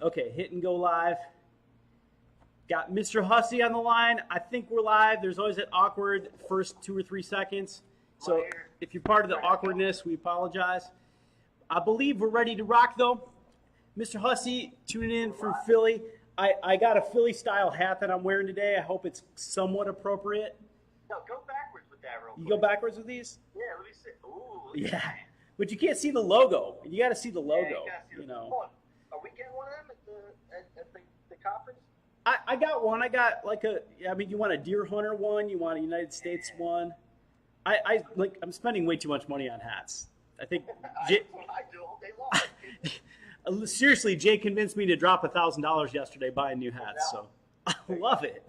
Okay, hit and go live. Got Mr. Hussey on the line. I think we're live. There's always that awkward first 2 or 3 seconds. So if you're part of the awkwardness, we apologize. I believe we're ready to rock, though. Mr. Hussey, tuning in from Philly. I got a Philly-style hat that I'm wearing today. I hope it's somewhat appropriate. No, go backwards with that real quick. You go backwards with these? Yeah, let me see. Ooh. Yeah. But you can't see the logo. You got to see the logo. Yeah, you gotta see know. Hold on. Are we getting one of them at the conference? I got one. I got like you want a Deer Hunter one? You want a United States one? I'm spending way too much money on hats. I think I do all day long. Seriously, Jay convinced me to drop $1,000 yesterday buying new hats. So I love it.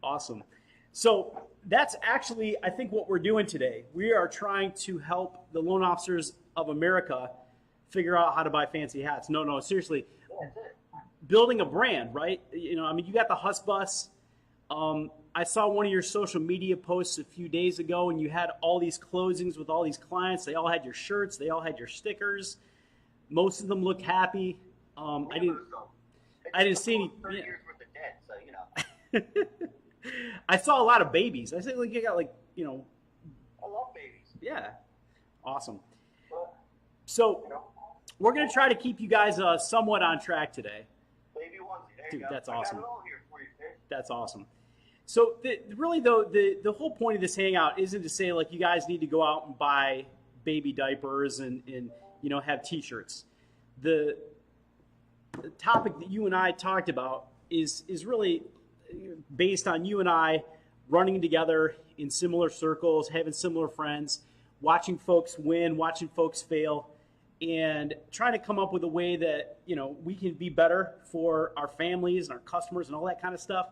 Awesome. So that's actually, I think, what we're doing today. We are trying to help the loan officers of America figure out how to buy fancy hats. No, seriously. Yeah, that's it. Building a brand, right? You got the Huss Bus. I saw one of your social media posts a few days ago, and you had all these closings with all these clients. They all had your shirts. They all had your stickers. Most of them look happy. I didn't see any. 30 years worth of debt, so you know. I saw a lot of babies. I think you got I love babies. Yeah, awesome. But, so we're gonna try to keep you guys somewhat on track today. Baby onesie, there Dude, you go. that's I awesome. got it all here for you, Fish. That's awesome. So really though, the whole point of this hangout isn't to say like you guys need to go out and buy baby diapers and have T-shirts. The topic that you and I talked about is really based on you and I running together in similar circles, having similar friends, watching folks win, watching folks fail, and trying to come up with a way that we can be better for our families and our customers and all that kind of stuff,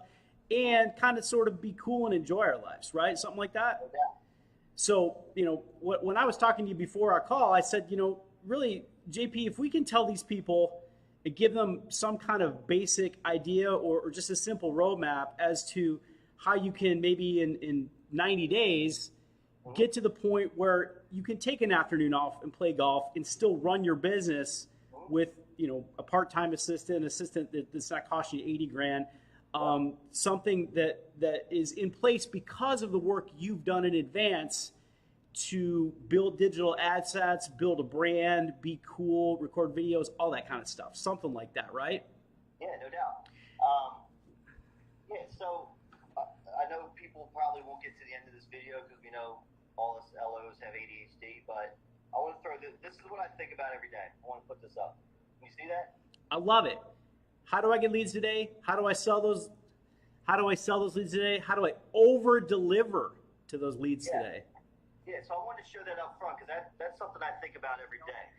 and kind of sort of be cool and enjoy our lives, right? Something like that. Yeah. So when I was talking to you before our call, I said, really, JP, if we can tell these people and give them some kind of basic idea or just a simple roadmap as to how you can maybe in 90 days get to the point where you can take an afternoon off and play golf and still run your business with a part-time assistant that's not costing you 80 grand, something that is in place because of the work you've done in advance to build digital ad sets, build a brand, be cool, record videos, all that kind of stuff. Something like that, right? Yeah, no doubt. So I know people probably won't get to the end of this video because we know all us LOs have ADHD, but I want to throw this is what I think about every day. I want to put this up. Can you see that? I love it. How do I get leads today? How do I sell those? How do I sell those leads today? How do I over deliver to those leads today? Yeah, so I wanted to show that up front because that's something I think about every day.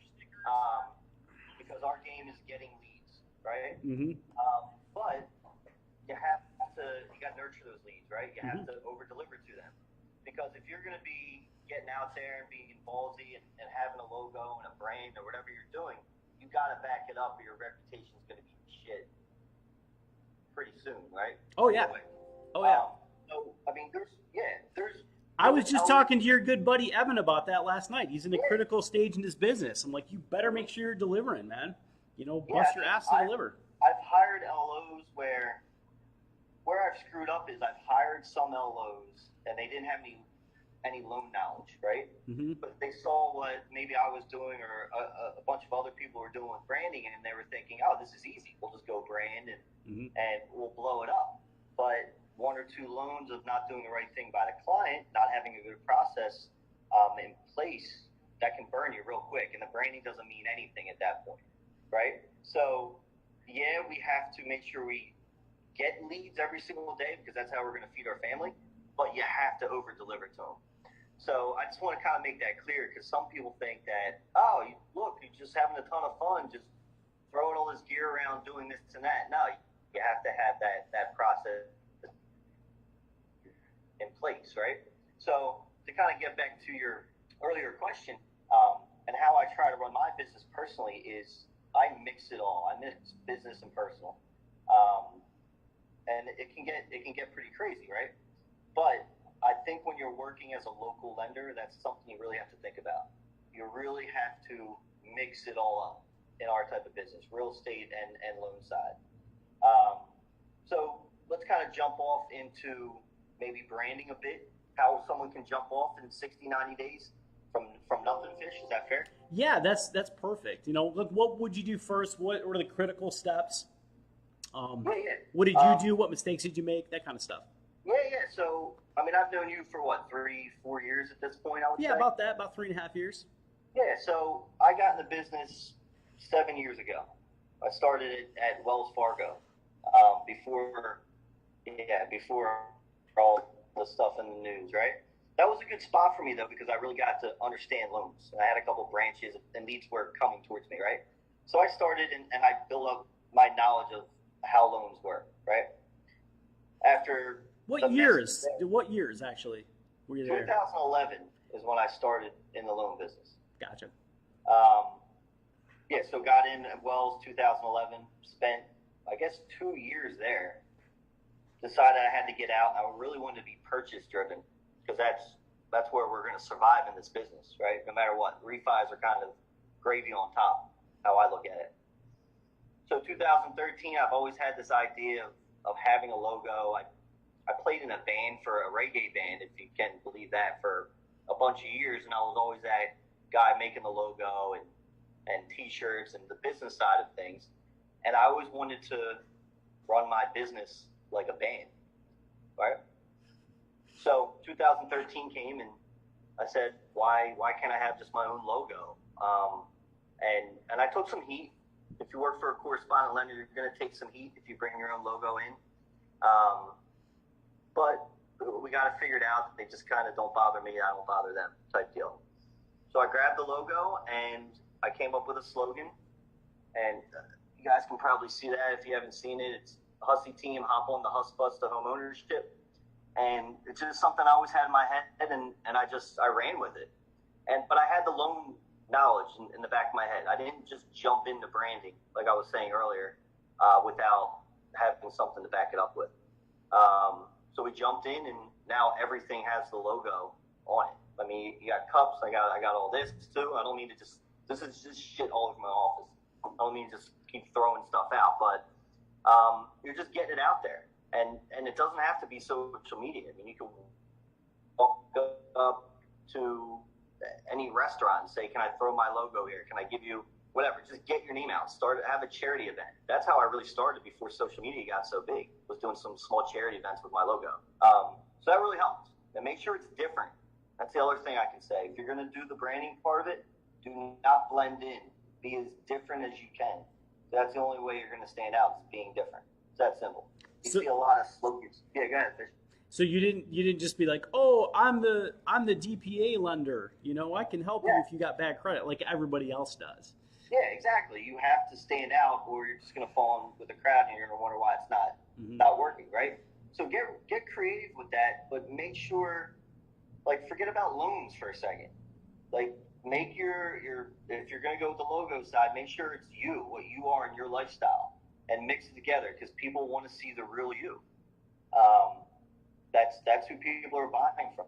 Because our game is getting leads, right? Mm-hmm. But you got to nurture those leads, right? You have to over deliver to them. Because if you're going to be getting out there and being ballsy and having a logo and a brand or whatever you're doing, you got to back it up or your reputation is going to be shit pretty soon, right? Oh, yeah. Oh, yeah. So, I mean, there's I was just talking to your good buddy Evan about that last night. He's in a critical stage in his business. I'm like, you better make sure you're delivering, man. Bust your ass to deliver. I've hired LOs where I've screwed up is I've hired some LOs and they didn't have any loan knowledge, right? Mm-hmm. But they saw what maybe I was doing or a bunch of other people were doing with branding, and they were thinking, oh, this is easy. We'll just go brand and we'll blow it up. But 1 or 2 loans of not doing the right thing by the client, not having a good process in place, that can burn you real quick. And the branding doesn't mean anything at that point, right? So, yeah, we have to make sure we get leads every single day because that's how we're going to feed our family. But you have to over-deliver to them. So I just want to kind of make that clear because some people think that, you're just having a ton of fun, just throwing all this gear around, doing this and that. No, you have to have that process in place, right? So to kind of get back to your earlier question, and how I try to run my business personally is I mix it all. I mix business and personal, and it can get pretty crazy, right? But I think when you're working as a local lender, that's something you really have to think about. You really have to mix it all up in our type of business, real estate and loan side. So let's kind of jump off into maybe branding a bit, how someone can jump off in 60, 90 days from nothing fish. Is that fair? Yeah, that's perfect. You know, look, what would you do first? What are the critical steps? What did you do? What mistakes did you make? That kind of stuff. Yeah. So, I mean, I've known you for what, 3-4 years at this point, I would say? Yeah, about that, about 3.5 years. Yeah, so I got in the business 7 years ago. I started it at Wells Fargo before all the stuff in the news, right? That was a good spot for me, though, because I really got to understand loans. And I had a couple branches, and leads were coming towards me, right? So I started, and I built up my knowledge of how loans work, right? After What years actually were you there? 2011 is when I started in the loan business. Gotcha. Yeah, so got in at Wells 2011, spent, I guess, 2 years there. Decided I had to get out. I really wanted to be purchase driven because that's where we're going to survive in this business, right? No matter what. Refis are kind of gravy on top, how I look at it. So 2013, I've always had this idea of having a logo. I played in a band for a reggae band, if you can believe that, for a bunch of years, and I was always that guy making the logo and T-shirts and the business side of things. And I always wanted to run my business like a band, right? So 2013 came, and I said, why can't I have just my own logo? And I took some heat. If you work for a correspondent lender, you're going to take some heat if you bring your own logo in. But we got to figure it out. They just kind of don't bother me, I don't bother them type deal. So I grabbed the logo, and I came up with a slogan. And you guys can probably see that if you haven't seen it. It's Hussy Team, hop on the Huss Bus to home ownership. And it's just something I always had in my head, and I ran with it. But I had the loan knowledge in the back of my head. I didn't just jump into branding, like I was saying earlier, without having something to back it up with. So we jumped in, and now everything has the logo on it. I mean, you got cups. I got all this too. I don't mean to just. This is just shit all over my office. I don't mean to just keep throwing stuff out, but you're just getting it out there, and it doesn't have to be social media. I mean, you can walk up to any restaurant and say, "Can I throw my logo here? Can I give you whatever?" Just get your name out. Have a charity event. That's how I really started before social media got so big. Was doing some small charity events with my logo. So that really helps. And make sure it's different. That's the other thing I can say. If you're going to do the branding part of it, do not blend in. Be as different as you can. That's the only way you're going to stand out, is being different. It's that simple. You see a lot of slogans. Yeah, go ahead, Fish. So you didn't just be like, oh, I'm the DPA lender. You know, I can help you if you got bad credit, like everybody else does. Yeah, exactly. You have to stand out, or you're just going to fall in with the crowd, and you're going to wonder why it's not working, right? So get creative with that, but make sure, like, forget about loans for a second. Like, make your if you're going to go with the logo side, make sure it's you, what you are and your lifestyle, and mix it together, because people want to see the real you. That's who people are buying from.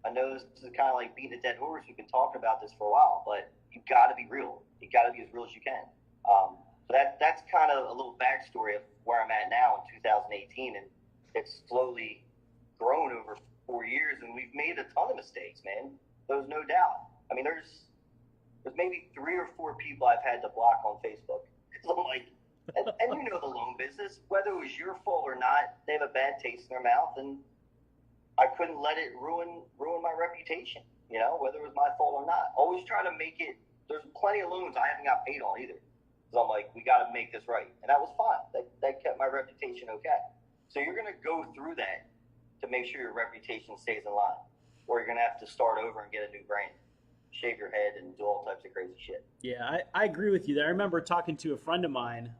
I know this is kind of like beating a dead horse. We've been talking about this for a while, but you got to be real. You got to be as real as you can. So that's kind of a little backstory of where I'm at now in 2018, and it's slowly grown over 4 years, and we've made a ton of mistakes, man. There's no doubt. I mean, there's maybe 3 or 4 people I've had to block on Facebook. So I'm like, and you know the loan business, whether it was your fault or not, they have a bad taste in their mouth, and I couldn't let it ruin my reputation, you know, whether it was my fault or not. Always try to make it. There's plenty of loans I haven't got paid on either. So I'm like, we got to make this right. And that was fine. That kept my reputation okay. So you're going to go through that to make sure your reputation stays in line, or you're going to have to start over and get a new brand, shave your head, and do all types of crazy shit. Yeah, I agree with you there. I remember talking to a friend of mine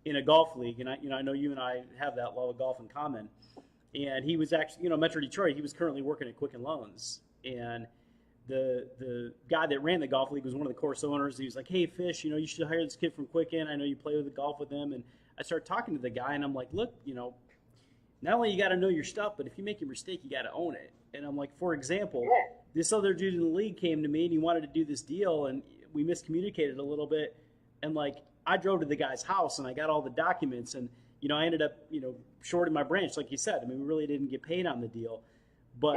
in a golf league, and I know you and I have that love of golf in common. And he was actually, Metro Detroit. He was currently working at Quicken Loans, and the guy that ran the golf league was one of the course owners. He was like, "Hey, Fish, you should hire this kid from Quicken. I know you play with the golf with him." And I started talking to the guy, and I'm like, "Look, not only you got to know your stuff, but if you make a mistake, you got to own it." And I'm like, for example, this other dude in the league came to me, and he wanted to do this deal, and we miscommunicated a little bit, and like I drove to the guy's house and I got all the documents, and I ended up shorting my branch, like you said. I mean, we really didn't get paid on the deal, but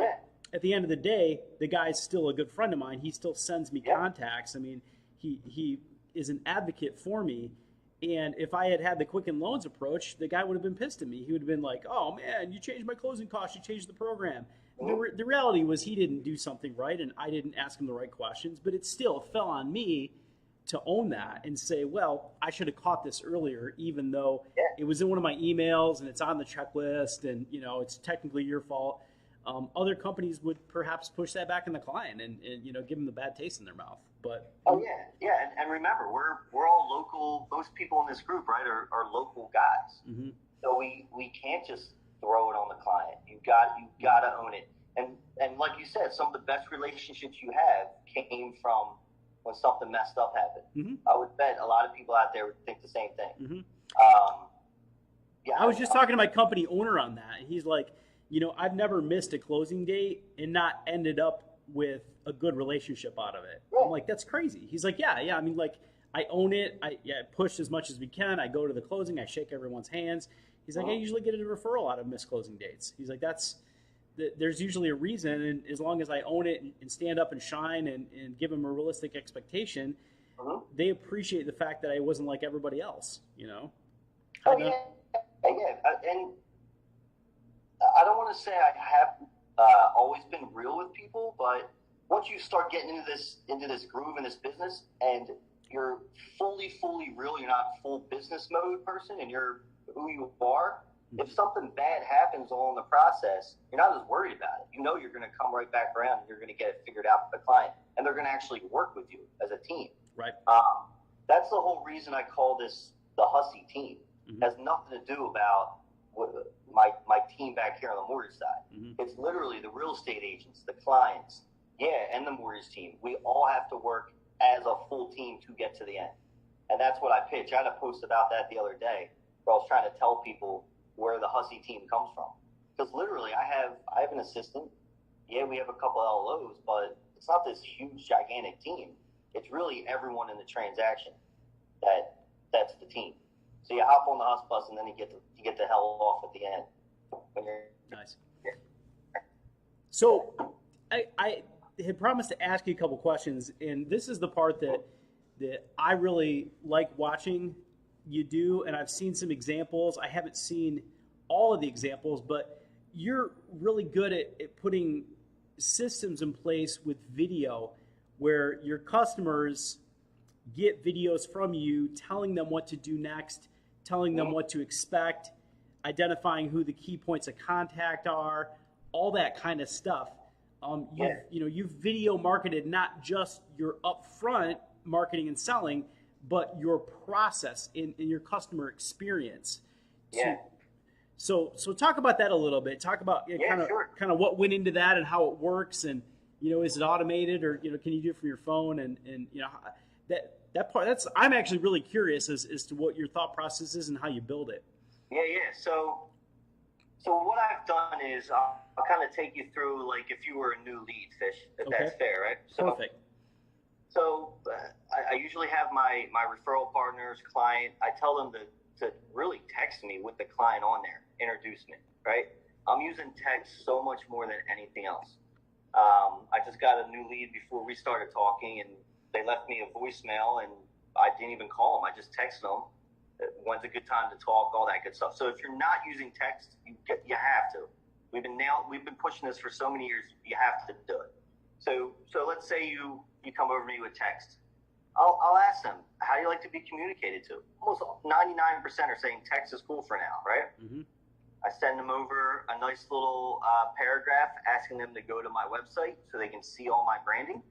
at the end of the day, the guy's still a good friend of mine. He still sends me contacts. I mean, he is an advocate for me. And if I had the Quicken Loans approach, the guy would have been pissed at me. He would have been like, "Oh man, you changed my closing costs. You changed the program." The reality was he didn't do something right, and I didn't ask him the right questions. But it still fell on me to own that and say, "Well, I should have caught this earlier, even though it was in one of my emails and it's on the checklist, and it's technically your fault." Other companies would perhaps push that back on the client and give them the bad taste in their mouth. But and remember, we're all local. Most people in this group, right, are local guys. Mm-hmm. So we can't just throw it on the client. You got to own it. And like you said, some of the best relationships you have came from when something messed up happened. Mm-hmm. I would bet a lot of people out there would think the same thing. Mm-hmm. I was just talking to my company owner on that. He's like, I've never missed a closing date and not ended up with a good relationship out of it. I'm like, that's crazy. He's like, yeah. I mean, like, I own it. I push as much as we can. I go to the closing. I shake everyone's hands. He's like, I usually get a referral out of missed closing dates. He's like, there's usually a reason. And as long as I own it and stand up and shine and give them a realistic expectation, they appreciate the fact that I wasn't like everybody else, Oh, yeah. And I don't want to say I have always been real with people, but once you start getting into this groove in this business and you're fully real, you're not full business mode person, and you're who you are. If something bad happens along the process, you're not as worried about it. You're going to come right back around and you're going to get it figured out for the client, and they're going to actually work with you as a team. Right. That's the whole reason I call this the Hussy Team. It has nothing to do about my team back here on the mortgage side. It's literally the real estate agents, the clients, and the mortgage team. We all have to work as a full team to get to the end. And that's what I pitch. I had a post about that the other day where I was trying to tell people where the Hussy Team comes from. Because literally I have an assistant. Yeah, we have a couple LLOs, but it's not this huge, gigantic team. It's really everyone in the transaction that's the team. So you hop on the Hus Bus, and then you get the hell off at the end. Nice. So I had promised to ask you a couple questions, and this is the part that I really like watching you do, and I've seen some examples. I haven't seen all of the examples, but you're really good at putting systems in place with video where your customers get videos from you telling them what to do next, telling them what to expect, identifying who the key points of contact are, all that kind of stuff. You've video marketed not just your upfront marketing and selling, but your process in your customer experience. So talk about that a little bit. Talk about kind of what went into that and how it works, and is it automated, or can you do it from your phone, and that part. I'm actually really curious as to what your thought process is and how you build it. So what I've done is I'll kind of take you through, like, if you were a new lead, Fish, if that's fair, right? Perfect. So I usually have my referral partners, client. I tell them to really text me with the client on there, introduce me, right? I'm using text so much more than anything else. I just got a new lead before we started talking, and they left me a voicemail, and I didn't even call them. I just texted them. When's a good time to talk, all that good stuff. So if you're not using text, you have to. We've been pushing this for so many years. You have to do it. So let's say you come over to me with text. I'll ask them, how do you like to be communicated to? Almost 99% are saying text is cool for now, right? Mm-hmm. I send them over a nice little paragraph asking them to go to my website so they can see all my branding.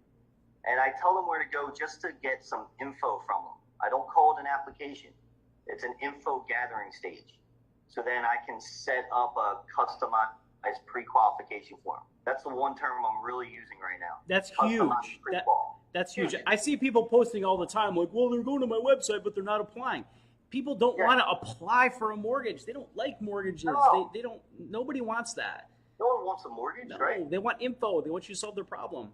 And I tell them where to go just to get some info from them. I don't call it an application. It's an info gathering stage. So then I can set up a customized pre-qualification form. That's the one term I'm really using right now. That's huge. That's huge. I see people posting all the time, like, well, they're going to my website, but they're not applying. People don't want to apply for a mortgage. They don't like mortgages. No. They don't. Nobody wants that. No one wants a mortgage, right? They want info. They want you to solve their problem.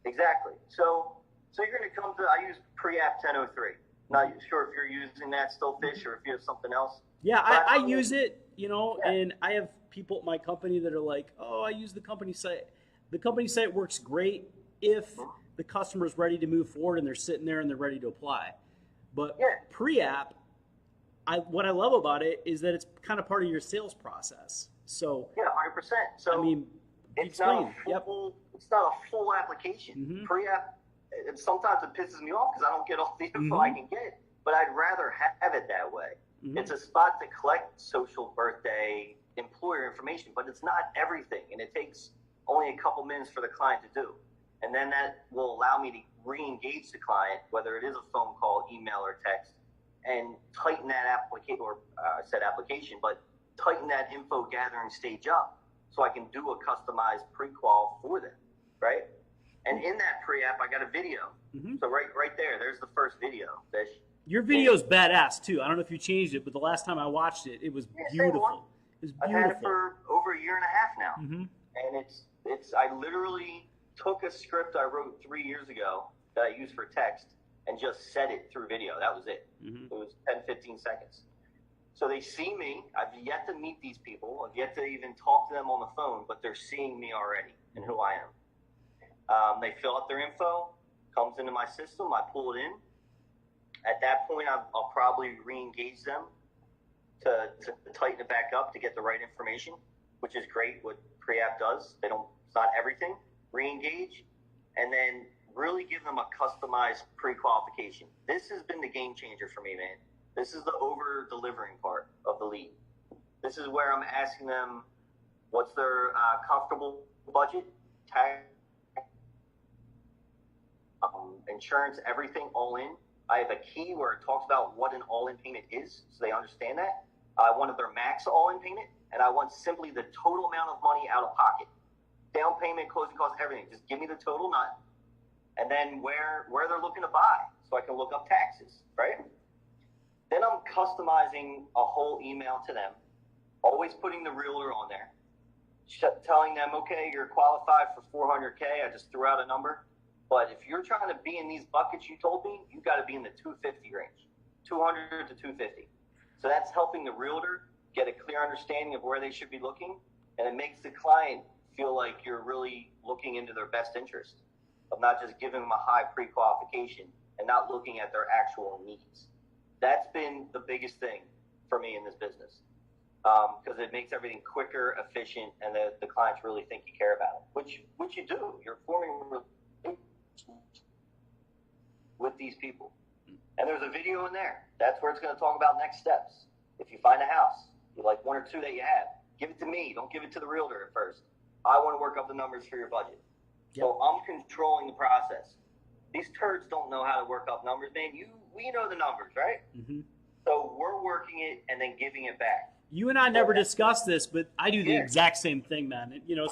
Exactly. So So you're going to come to, I use pre-app 1003. Not sure if you're using that still, Fish, or if you have something else. Yeah, I use it, you know, and I have people at my company that are like, oh, I use the company site. The company site works great if the customer's ready to move forward and they're sitting there and they're ready to apply. But pre-app, what I love about it is that it's kind of part of your sales process. So yeah, 100%. So I mean, it's not a full application. Mm-hmm. Pre-app, sometimes it pisses me off because I don't get all the info I can get, but I'd rather have it that way. Mm-hmm. It's a spot to collect social, birthday, employer information, but it's not everything, and it takes only a couple minutes for the client to do. And then that will allow me to re-engage the client, whether it is a phone call, email, or text, and tighten that application, or I said application, but tighten that info gathering stage up so I can do a customized pre-qual for them, right? And in that pre-app, I got a video. Mm-hmm. So right there's the first video, Fish. Your video's badass, too. I don't know if you changed it, but the last time I watched it, it was beautiful. It was beautiful. I've had it for over a year and a half now. Mm-hmm. And I literally took a script I wrote 3 years ago that I used for text and just set it through video. That was it. Mm-hmm. It was 10, 15 seconds. So they see me. I've yet to meet these people. I've yet to even talk to them on the phone, but they're seeing me already and who I am. They fill out their info, comes into my system, I pull it in. At that point, I'll probably re-engage them to tighten it back up to get the right information, which is great what pre-app does. It's not everything. Re-engage, and then really give them a customized pre-qualification. This has been the game changer for me, man. This is the over-delivering part of the lead. This is where I'm asking them what's their comfortable budget, tax, insurance, everything all in. I have a key where it talks about what an all-in payment is, so they understand that. I wanted their max all-in payment, and I want simply the total amount of money out of pocket. Down payment, closing costs, everything. Just give me the total nut, and then where they're looking to buy, so I can look up taxes, right? Then I'm customizing a whole email to them, always putting the realtor on there, telling them, okay, you're qualified for $400K. I just threw out a number. But if you're trying to be in these buckets you told me, you got to be in the 250 range, 200 to 250. So that's helping the realtor get a clear understanding of where they should be looking, and it makes the client feel like you're really looking into their best interest of not just giving them a high pre-qualification and not looking at their actual needs. That's been the biggest thing for me in this business because it makes everything quicker, efficient, and the clients really think you care about it, which you do. You're forming with these people. And there's a video in there. That's where it's going to talk about next steps. If you find a house, you like one or two that you have, give it to me. Don't give it to the realtor at first. I want to work up the numbers for your budget. Yep. So I'm controlling the process. These turds don't know how to work up numbers, man. We know the numbers, right? Mm-hmm. So we're working it and then giving it back. You and I never discussed this, but I do the exact same thing, man. You know,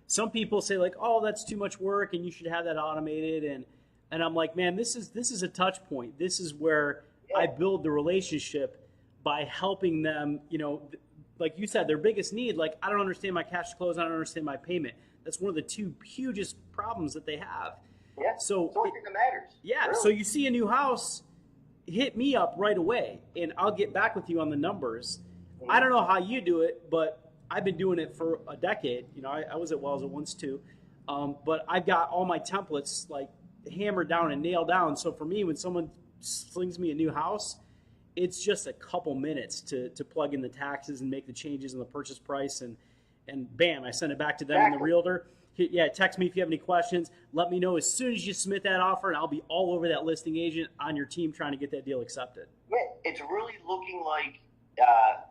some people say like, oh, that's too much work and you should have that automated. And I'm like, man, this is a touch point. This is where I build the relationship by helping them, you know, like you said, their biggest need, like, I don't understand my cash to close. I don't understand my payment. That's one of the two hugest problems that they have. Yeah, so it's the only thing that matters. Yeah, really. So you see a new house, hit me up right away, and I'll get back with you on the numbers. Mm-hmm. I don't know how you do it, but I've been doing it for a decade. You know, I was at Wells at once too, but I've got all my templates like hammered down and nailed down. So for me, when someone slings me a new house, it's just a couple minutes to plug in the taxes and make the changes in the purchase price, and bam, I send it back to them and the realtor. Yeah, text me if you have any questions. Let me know as soon as you submit that offer, and I'll be all over that listing agent on your team trying to get that deal accepted. Yeah, it's really looking like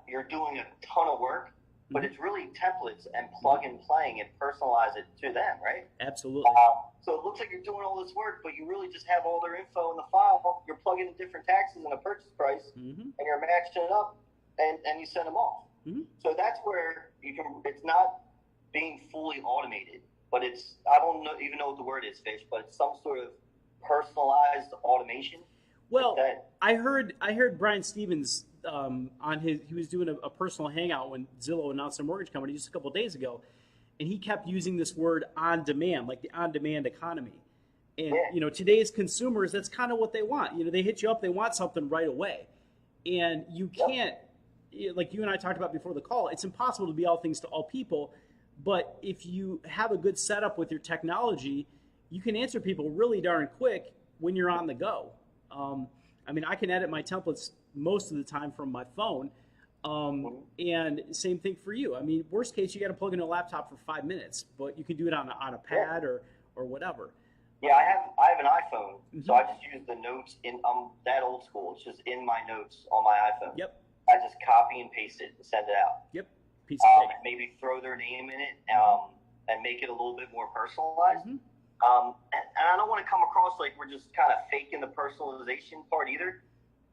you're doing a ton of work, but it's really templates and plug and playing and personalize it to them, right? Absolutely. So it looks like you're doing all this work, but you really just have all their info in the file. You're plugging in different taxes and a purchase price, and you're matching it up, and you send them off. Mm-hmm. So that's where you can. It's not being fully automated, but it's, I don't even know what the word is, Fish, but it's some sort of personalized automation. Well, I heard Brian Stevens he was doing a personal hangout when Zillow announced their mortgage company just a couple of days ago, and he kept using this word on demand, like the on demand economy. And, you know, today's consumers, that's kind of what they want. You know, they hit you up, they want something right away. And you can't, like you and I talked about before the call, it's impossible to be all things to all people. But if you have a good setup with your technology, you can answer people really darn quick when you're on the go. I mean, I can edit my templates most of the time from my phone. And same thing for you. I mean, worst case, you got to plug in a laptop for 5 minutes, but you can do it on a pad or whatever. Yeah, I have an iPhone, so I just use the notes in. I'm that old school. It's just in my notes on my iPhone. Yep. I just copy and paste it and send it out. Yep. Piece of cake. Maybe throw their name in it and make it a little bit more personalized. And I don't want to come across like we're just kind of faking the personalization part either.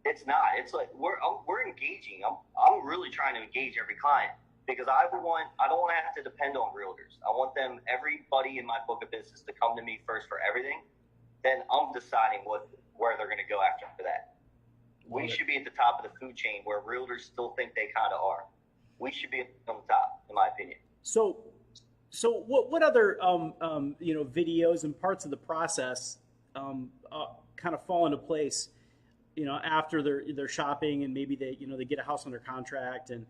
It's not. It's like we're engaging. I'm really trying to engage every client because I don't want to have to depend on realtors. I want everybody in my book of business to come to me first for everything. Then I'm deciding where they're going to go after that. We should be at the top of the food chain where realtors still think they kind of are. We should be on the top, in my opinion. So what other you know, videos and parts of the process kind of fall into place, you know, after they're shopping and maybe they get a house under contract and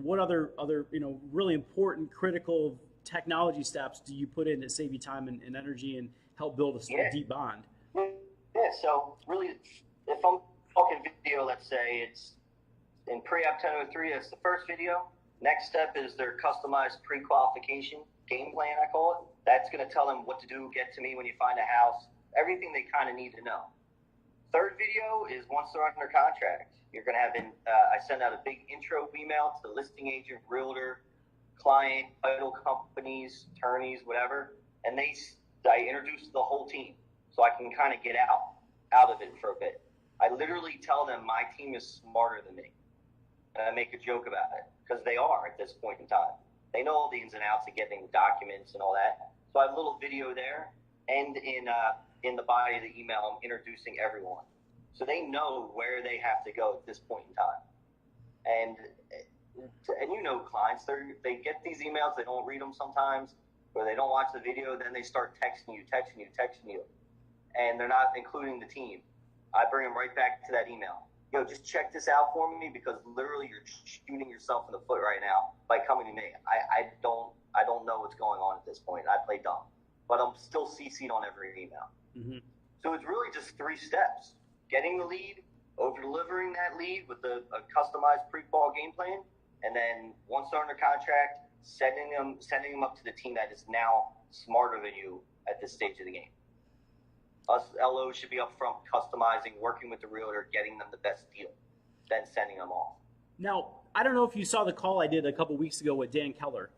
what other you know, really important critical technology steps do you put in to save you time and energy and help build a deep bond? Yeah. So really, if I'm talking video, let's say it's in pre-app 1003, that's the first video. Next step is their customized pre-qualification game plan, I call it. That's going to tell them what to do, get to me when you find a house, everything they kind of need to know. Third video is once they're under contract. You're going to have I send out a big intro email to the listing agent, realtor, client, title companies, attorneys, whatever, and I introduce the whole team so I can kind of get out of it for a bit. I literally tell them my team is smarter than me. And I make a joke about it because they are at this point in time. They know all the ins and outs of getting documents and all that. So I have a little video there, and in the body of the email, I'm introducing everyone. So they know where they have to go at this point in time. And you know, clients, they get these emails, they don't read them sometimes, or they don't watch the video, then they start texting you. And they're not including the team. I bring them right back to that email. Yo, just check this out for me because literally you're shooting yourself in the foot right now by coming to me. I don't know what's going on at this point. I play dumb, but I'm still CC'd on every email. So it's really just 3 steps: getting the lead, over delivering that lead with a customized pre-qual game plan, and then once they're under contract, sending them up to the team that is now smarter than you at this stage of the game. Us LOs should be up front, customizing, working with the realtor, getting them the best deal, then sending them off. Now, I don't know if you saw the call I did a couple weeks ago with Dan Keller,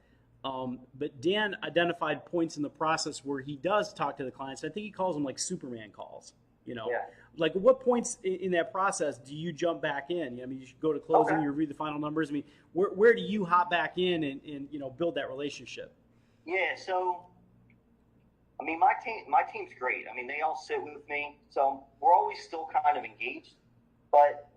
but Dan identified points in the process where he does talk to the clients. I think he calls them like Superman calls, you know. Yeah. Like what points in that process do you jump back in? I mean, you should go to closing, you read the final numbers. I mean, where do you hop back in and you know, build that relationship? Yeah, so I mean, my team's great. I mean, they all sit with me, so we're always still kind of engaged. But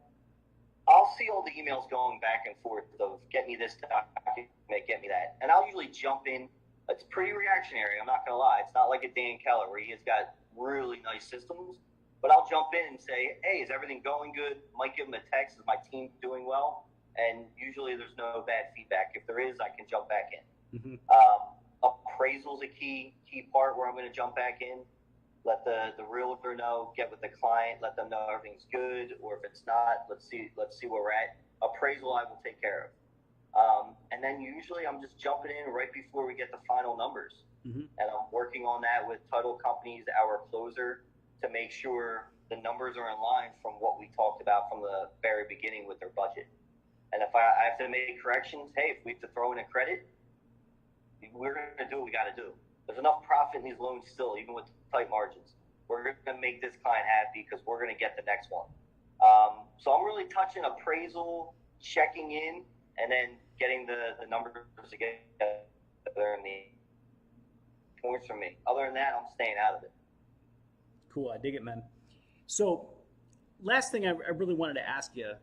I'll see all the emails going back and forth of get me this document, get me that, and I'll usually jump in. It's pretty reactionary. I'm not gonna lie. It's not like a Dan Keller where he has got really nice systems. But I'll jump in and say, hey, is everything going good? Might give them a text. Is my team doing well? And usually there's no bad feedback. If there is, I can jump back in. Appraisal's a key part where I'm going to jump back in, let the realtor know, get with the client, let them know everything's good, or if it's not, let's see where we're at. Appraisal I will take care of. And then usually I'm just jumping in right before we get the final numbers. And I'm working on that with title companies, our closer, to make sure the numbers are in line from what we talked about from the very beginning with their budget. And if I have to make corrections, hey, if we have to throw in a credit, we're going to do what we got to do. There's enough profit in these loans still, even with tight margins. We're going to make this client happy because we're going to get the next one. So I'm really touching appraisal, checking in, and then getting the numbers together and the points from me. Other than that, I'm staying out of it. Cool. I dig it, man. So last thing I really wanted to ask you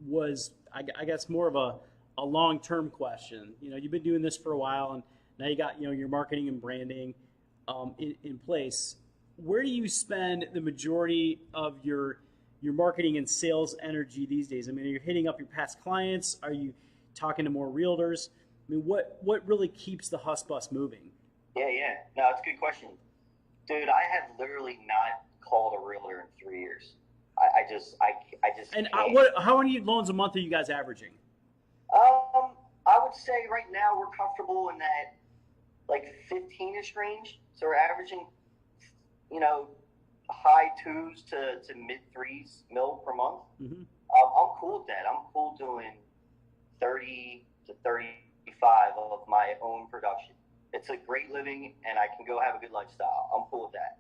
was, I guess, more of a long-term question. You know, you've been doing this for a while, and now you got, you know, your marketing and branding. in place. Where do you spend the majority of your marketing and sales energy these days? I mean, are you hitting up your past clients? Are you talking to more realtors? I mean, what really keeps the Huss Bus moving? Yeah. No, it's a good question. Dude, I have literally not called a realtor in 3 years. I just And can't. how many loans a month are you guys averaging? I would say right now we're comfortable in that like 15-ish range. So we're averaging, high 2s to mid 3s mil per month. Mm-hmm. I'm cool with that. I'm cool doing 30 to 35 of my own production. It's a great living, and I can go have a good lifestyle. I'm cool with that.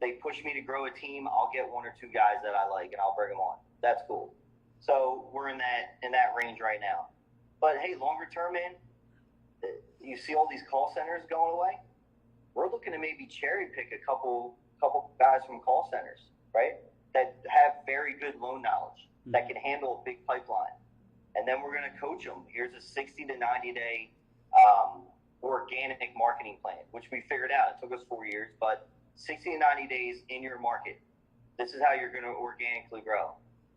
They push me to grow a team. I'll get 1 or 2 guys that I like, and I'll bring them on. That's cool. So we're in that range right now. But hey, longer term, man, you see all these call centers going away. We're looking to maybe cherry pick a couple guys from call centers, right? That have very good loan knowledge, that can handle a big pipeline. And then we're going to coach them. Here's a 60 to 90 day organic marketing plan, which we figured out. It took us 4 years, but 60 to 90 days in your market. This is how you're going to organically grow.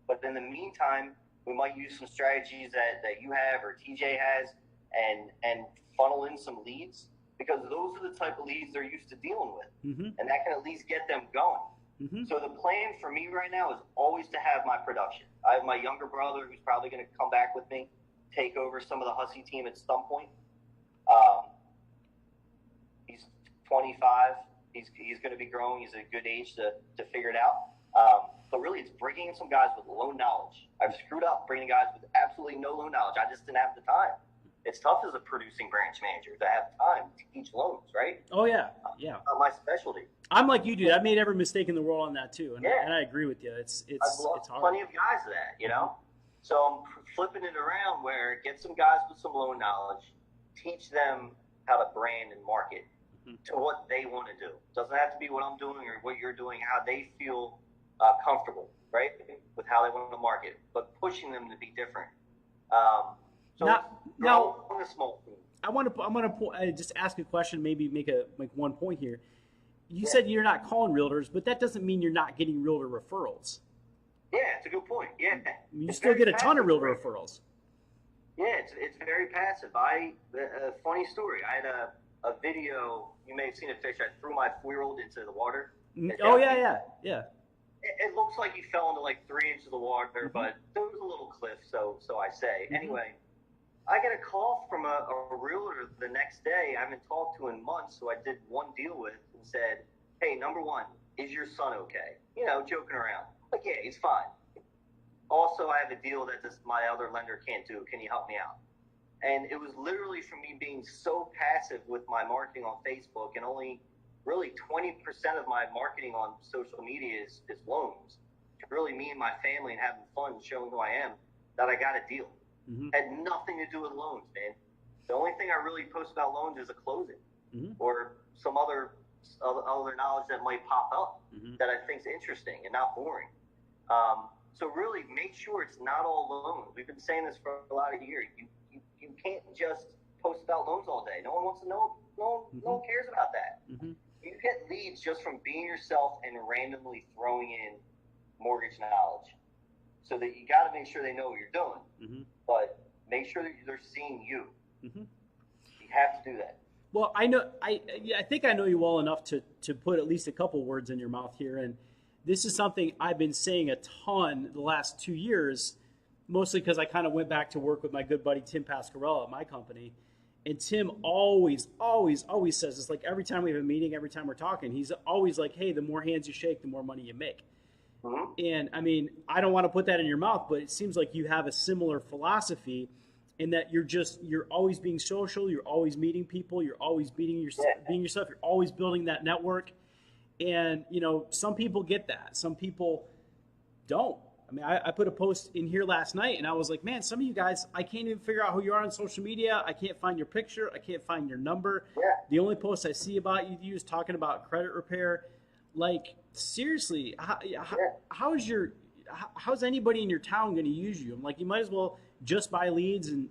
But in the meantime, we might use some strategies that you have or TJ has and funnel in some leads, because those are the type of leads they're used to dealing with. Mm-hmm. And that can at least get them going. Mm-hmm. So the plan for me right now is always to have my production. I have my younger brother who's probably going to come back with me, take over some of the Hussy team at some point. He's 25. He's going to be growing. He's at a good age to figure it out. But really, it's bringing in some guys with loan knowledge. I've screwed up bringing guys with absolutely no loan knowledge. I just didn't have the time. It's tough as a producing branch manager to have time to teach loans, right? Oh, yeah. Not my specialty. I'm like you, dude. I've made every mistake in the world on that, too. And I agree with you. It's I've hard. Plenty of guys of that, So I'm flipping it around where get some guys with some loan knowledge, teach them how to brand and market to what they want to do. Doesn't have to be what I'm doing or what you're doing, how they feel comfortable, right, with how they want to market, but pushing them to be different. Now, a small team. I want to just ask a question, maybe make one point here. You said you're not calling realtors, but that doesn't mean you're not getting realtor referrals. Yeah, it's a good point. Yeah, you still get a ton of realtor referrals. Yeah, it's very passive. A funny story. I had a video. You may have seen a picture. I threw my 4-year-old into the water. Oh yeah. It looks like he fell into like 3 inches of water, but there was a little cliff. So I say. Anyway, I get a call from a realtor the next day I haven't talked to in months, so I did one deal with and said, hey, number one, is your son okay? Joking around. Like, yeah, he's fine. Also, I have a deal that my other lender can't do. Can you help me out? And it was literally from me being so passive with my marketing on Facebook, and only really 20% of my marketing on social media is loans. To really me and my family and having fun and showing who I am, that I got a deal. Had nothing to do with loans, man. The only thing I really post about loans is a closing or some other knowledge that might pop up that I think is interesting and not boring. So really make sure it's not all loans. We've been saying this for a lot of years. You can't just post about loans all day. No one wants to know. No one cares about that. You get leads just from being yourself and randomly throwing in mortgage knowledge. So that you got to make sure they know what you're doing, but make sure that they're seeing you. You have to do that. Well, I think I know you well enough to put at least a couple words in your mouth here, and this is something I've been saying a ton the last 2 years, mostly because I kind of went back to work with my good buddy Tim Pasquarella at my company, and Tim always says this. Like every time we have a meeting, every time we're talking, he's always like, "Hey, the more hands you shake, the more money you make." And I mean, I don't want to put that in your mouth, but it seems like you have a similar philosophy in that you're always being social, you're always meeting people, you're always being yourself, you're always building that network. And, some people get that. Some people don't. I mean, I put a post in here last night and I was like, man, some of you guys, I can't even figure out who you are on social media. I can't find your picture. I can't find your number. The only post I see about you is talking about credit repair. Like, seriously, how's anybody in your town going to use you? I'm like, you might as well just buy leads and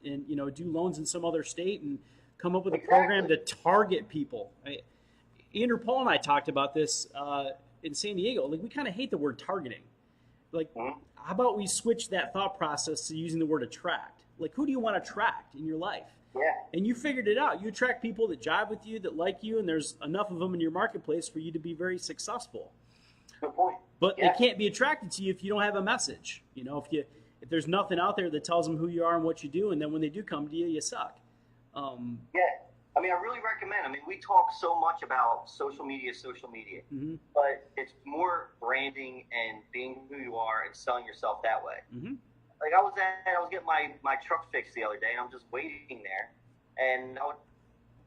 do loans in some other state and come up with a program to target people. Andrew Paul and I talked about this in San Diego. Like, we kind of hate the word targeting. Like, how about we switch that thought process to using the word attract? Like, who do you want to attract in your life? Yeah. And you figured it out. You attract people that jive with you, that like you, and there's enough of them in your marketplace for you to be very successful. Good point. But they can't be attracted to you if you don't have a message. You know, if there's nothing out there that tells them who you are and what you do, and then when they do come to you, you suck. I mean, I really recommend. I mean, we talk so much about social media, but it's more branding and being who you are and selling yourself that way. Like, I was getting my truck fixed the other day, and I'm just waiting there, and I was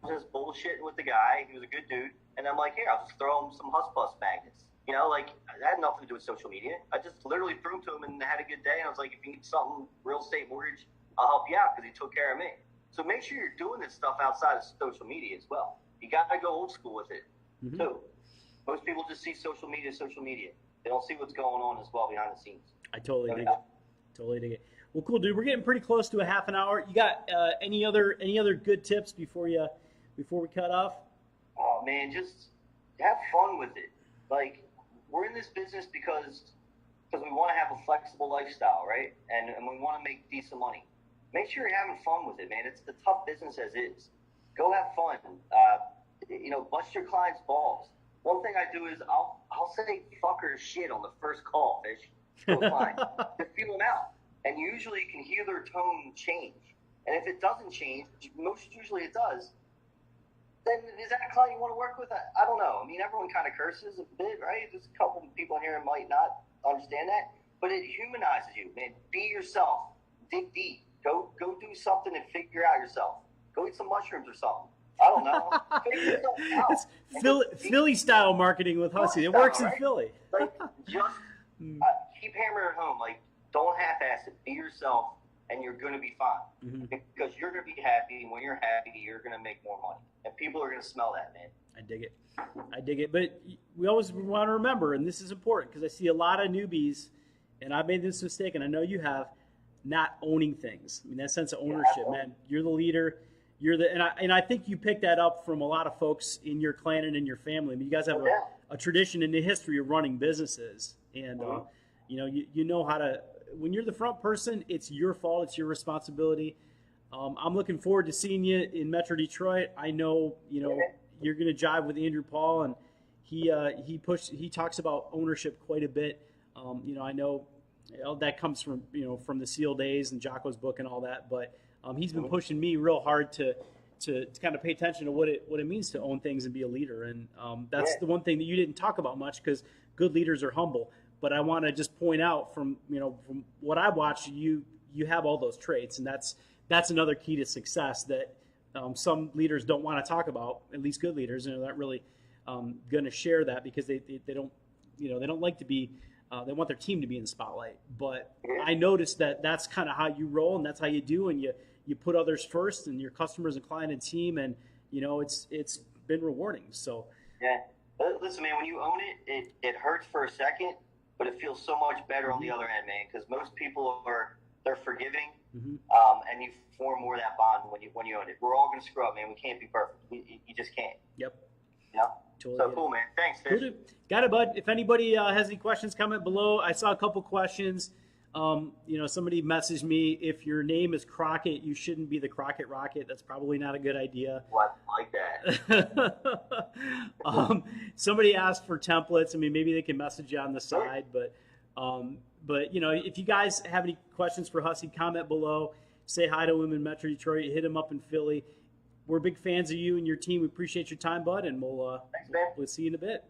just bullshitting with the guy. He was a good dude, and I'm like, here, I'll just throw him some Huss Bus magnets. You know, like, that had nothing to do with social media. I just literally threw them to him and had a good day, and I was like, if you need something, real estate, mortgage, I'll help you out, because he took care of me. So make sure you're doing this stuff outside of social media as well. You got to go old school with it, too. Most people just see social media. They don't see what's going on as well behind the scenes. I totally dig it. Totally dig it. Well, cool, dude. We're getting pretty close to a half an hour. You got any other good tips before we cut off? Oh, man, just have fun with it. Like, we're in this business because we want to have a flexible lifestyle, right? And we want to make decent money. Make sure you're having fun with it, man. It's a tough business as is. Go have fun. Bust your clients' balls. One thing I do is I'll say fucker shit on the first call, fish, to a client, to feel them out. And usually you can hear their tone change. And if it doesn't change, most usually it does, then is that a client you want to work with? I don't know. I mean, everyone kind of curses a bit, right? There's a couple of people in here who might not understand that. But it humanizes you, man. Be yourself. Dig deep. Go do something and figure out yourself. Go eat some mushrooms or something. I don't know. Figure yourself out. It's Philly style marketing with Hussey. It works in Philly. Like, just keep hammering it home. Like, don't half-ass it. Be yourself, and you're going to be fine. Because you're going to be happy, and when you're happy, you're going to make more money. And people are going to smell that, man. I dig it. But we always want to remember, and this is important, because I see a lot of newbies, and I've made this mistake, and I know you have, not owning things. I mean, that sense of ownership, man. You're the leader. And I think you picked that up from a lot of folks in your clan and in your family. I mean, you guys have a tradition in the history of running businesses, and you know how to. When you're the front person, it's your fault. It's your responsibility. I'm looking forward to seeing you in Metro Detroit. I know you're going to jive with Andrew Paul, and he talks about ownership quite a bit. I know. That comes from the SEAL days and Jocko's book and all that, but he's been pushing me real hard to kind of pay attention to what it means to own things and be a leader, and that's the one thing that you didn't talk about much, because good leaders are humble. But I want to just point out from what I watched, you have all those traits, and that's another key to success that some leaders don't want to talk about. At least good leaders, and they're not really going to share that because they don't they don't like to be. They want their team to be in the spotlight. But I noticed that that's kind of how you roll, and that's how you do, and you put others first, and your customers and client and team, and it's been rewarding. So listen, man, when you own it hurts for a second, but it feels so much better on the other end, man, because most people they're forgiving, and you form more of that bond when you own it. We're all going to screw up, man. We can't be perfect. You just can't. Yep. Totally so cool, man. Thanks, Fish. Got it, bud. If anybody has any questions, comment below. I saw a couple questions. Somebody messaged me, if your name is Crockett, you shouldn't be the Crockett Rocket. That's probably not a good idea. What, like that? Somebody asked for templates. I mean, maybe they can message you on the side, but if you guys have any questions for Hussey, comment below. Say hi to him in Metro Detroit. Hit him up in Philly. We're big fans of you and your team. We appreciate your time, bud, and we'll see you in a bit.